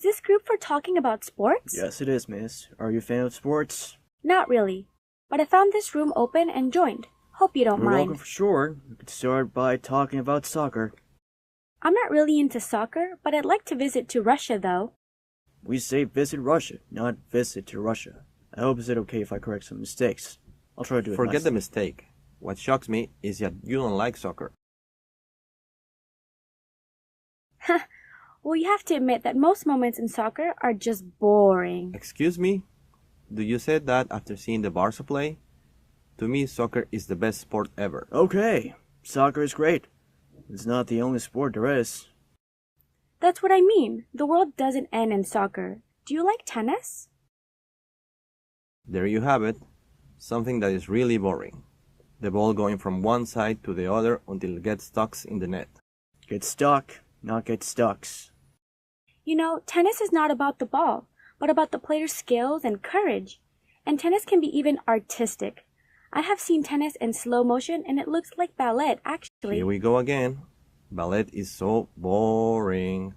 this group for talking about sports? Yes, it is, miss. Are you a fan of sports? Not really, but I found this room open and joined. Hope you don't You're mind. welcome for sure. We could start by talking about soccer. I'm not really into soccer, but I'd like to visit to Russia though. We say visit Russia, not visit to Russia. I hope is it okay if I correct some mistakes. I'll try to do it Forget the nicely. mistake. What shocks me is that you don't like soccer. Well, you have to admit that most moments in soccer are just boring. Excuse me? Do you say that after seeing the Barca play? To me, soccer is the best sport ever. Okay, soccer is great. It's not the only sport there is. That's what I mean. The world doesn't end in soccer. Do you like tennis? There you have it. Something that is really boring. The ball going from one side to the other until it gets stuck in the net. Get stuck, not get stucks. You know, tennis is not about the ball, but about the player's skills and courage. And tennis can be even artistic. I have seen tennis in slow motion and it looks like ballet, actually. Here we go again. Ballet is so boring.